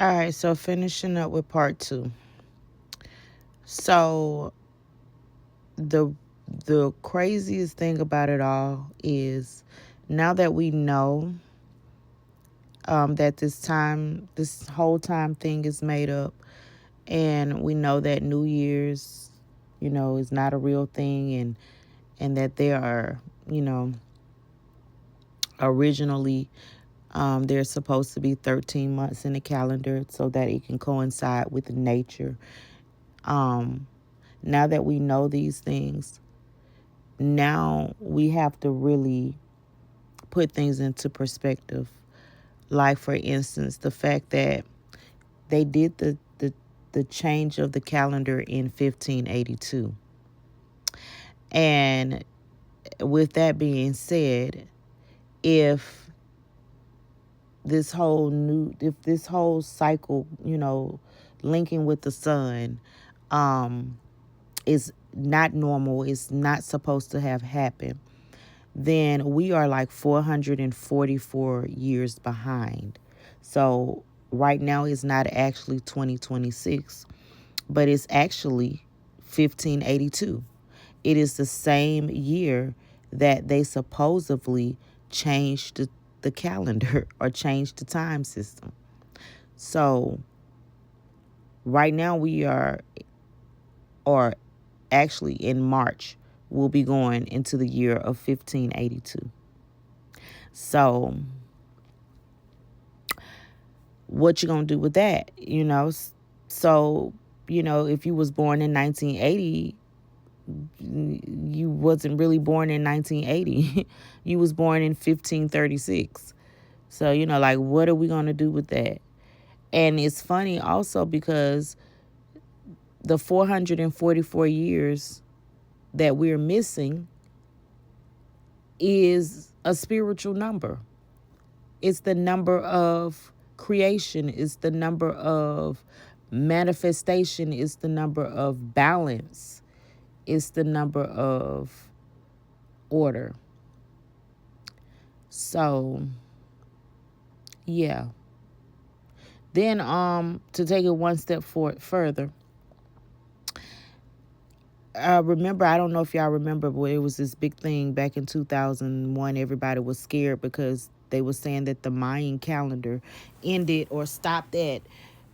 All right, so finishing up with part two. So the the craziest thing about it all is now that we know that this whole time thing is made up, and we know that New Year's, is not a real thing, and that there are, you know, originally there's supposed to be 13 months in the calendar so that it can coincide with nature. Um, Now that we know these things, now we have to really put things into perspective. Like, for instance, the fact that they did the change of the calendar in 1582. And with that being said, if if this whole cycle, linking with the sun, um, is not normal, is not supposed to have happened, then we are like 444 years behind. So right now it's not actually 2026, but it's actually 1582. It is the same year that they supposedly changed the calendar or changed the time system. So right now we are, or actually in March, we'll be going into the year of 1582. So what you gonna do with that? So if you was born in 1980, you wasn't really born in 1980. You was born in 1536. So like, what are we gonna do with that? And it's funny also because the 444 years that we're missing is a spiritual number. It's the number of creation, it's the number of manifestation, it's the number of balance, it's the number of order. So, yeah. Then to take it one step further, remember, I don't know if y'all remember, but it was this big thing back in 2001. Everybody was scared because they were saying that the Mayan calendar ended or stopped at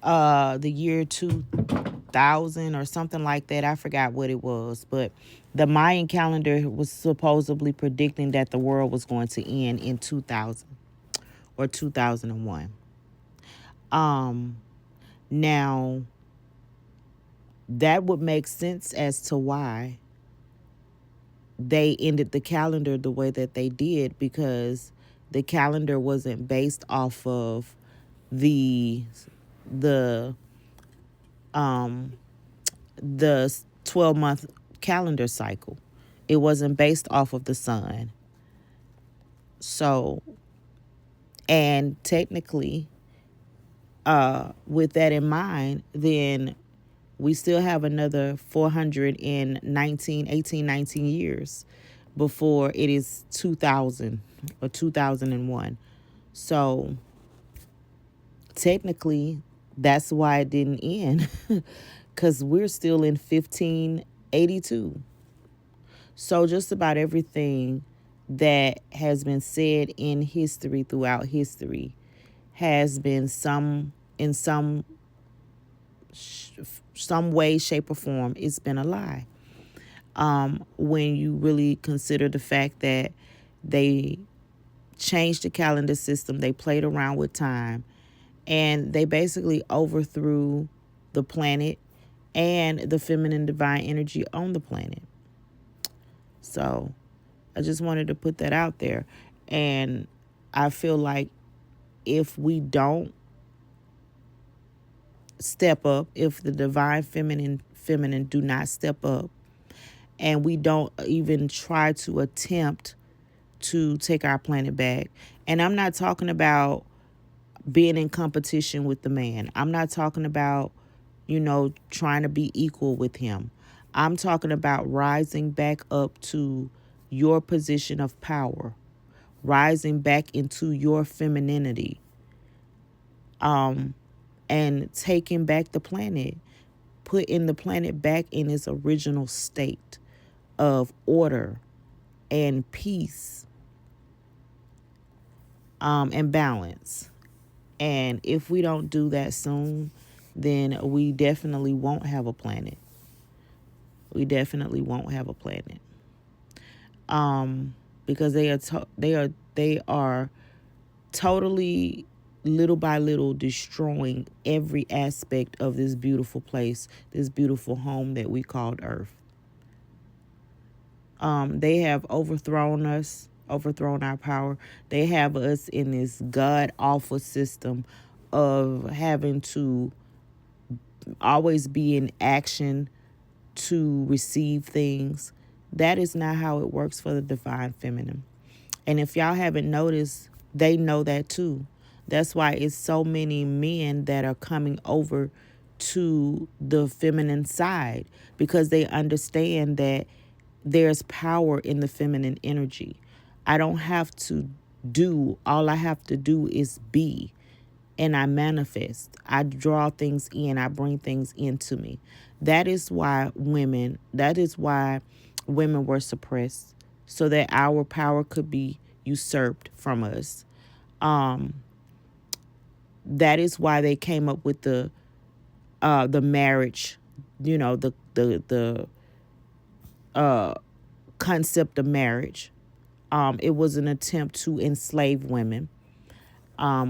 the year 2000 or something like that. I forgot what it was, but the Mayan calendar was supposedly predicting that the world was going to end in 2000 or 2001. Now that would make sense as to why they ended the calendar the way that they did, because the calendar wasn't based off of the the um the 12-month calendar cycle. It wasn't based off of the sun. So, and technically, with that in mind, then we still have another 419 years before it is 2000 or 2001. So technically, that's why it didn't end, because we're still in 1582. So just about everything that has been said in history, throughout history, has been in some way, shape, or form, it's been a lie. When you really consider the fact that they changed the calendar system, they played around with time, and they basically overthrew the planet and the feminine divine energy on the planet. So I just wanted to put that out there. And I feel like if we don't step up, if the divine feminine do not step up, and we don't even try to attempt to take our planet back. And I'm not talking about being in competition with the man. I'm not talking about, trying to be equal with him. I'm talking about rising back up to your position of power, rising back into your femininity. and taking back the planet, putting the planet back in its original state of order and peace, and balance. And if we don't do that soon, then we definitely won't have a planet. We definitely won't have a planet. Because they are totally, little by little, destroying every aspect of this beautiful place, this beautiful home that we called Earth. They have overthrown us, overthrown our power. They have us in this god awful system of having to always be in action to receive things. That is not how it works for the divine feminine. And if y'all haven't noticed, they know that too. That's why it's so many men that are coming over to the feminine side, because they understand that there's power in the feminine energy. I don't have to do, all I have to do is be, and I manifest. I draw things in, I bring things into me. That is why women were suppressed, so that our power could be usurped from us. That is why they came up with the marriage, the concept of marriage. It was an attempt to enslave women,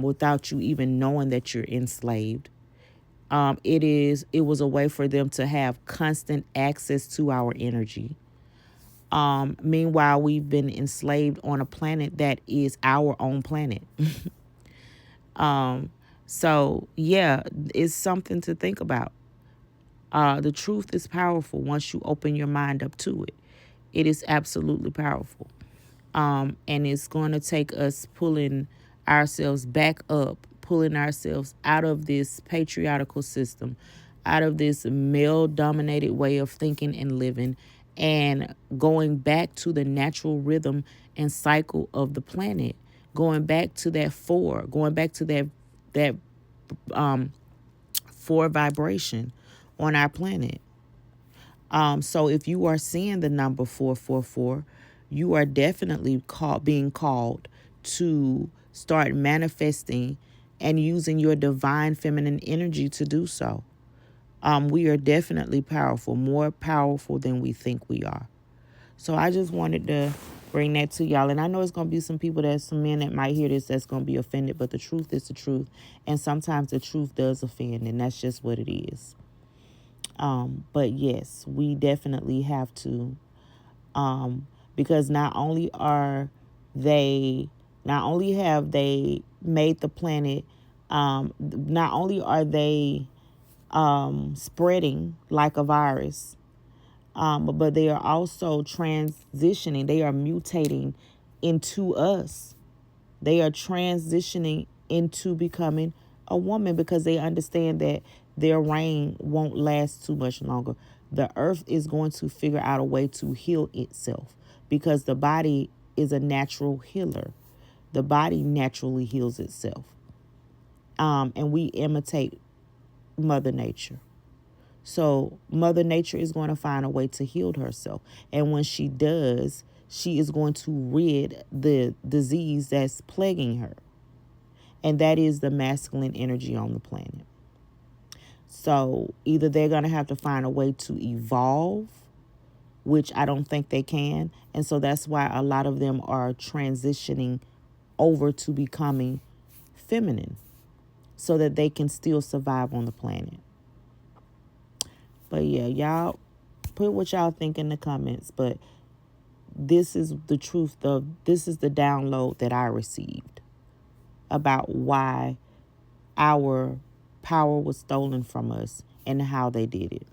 without you even knowing that you're enslaved. It was a way for them to have constant access to our energy. Meanwhile, we've been enslaved on a planet that is our own planet. So yeah, it's something to think about. The truth is powerful once you open your mind up to it. It is absolutely powerful. And it's going to take us pulling ourselves back up, pulling ourselves out of this patriarchal system, out of this male dominated way of thinking and living, and going back to the natural rhythm and cycle of the planet, going back to that four, going back to that four vibration on our planet. So if you are seeing the number 444, you are definitely being called to start manifesting and using your divine feminine energy to do so. We are definitely powerful, more powerful than we think we are. So I just wanted to bring that to y'all. And I know it's going to be some men that might hear this that's going to be offended, but the truth is the truth. And sometimes the truth does offend, and that's just what it is. But yes, we definitely have to, because not only have they made the planet, not only are they spreading like a virus, but they are also transitioning. They are mutating into us. They are transitioning into becoming a woman, because they understand that their reign won't last too much longer. The earth is going to figure out a way to heal itself, because the body is a natural healer. The body naturally heals itself. And we imitate Mother Nature. So Mother Nature is going to find a way to heal herself. And when she does, she is going to rid the disease that's plaguing her. And that is the masculine energy on the planet. So either they're going to have to find a way to evolve, which I don't think they can. And so that's why a lot of them are transitioning over to becoming feminine, so that they can still survive on the planet. But yeah, y'all put what y'all think in the comments. But this is the truth. This is the download that I received about why our power was stolen from us and how they did it.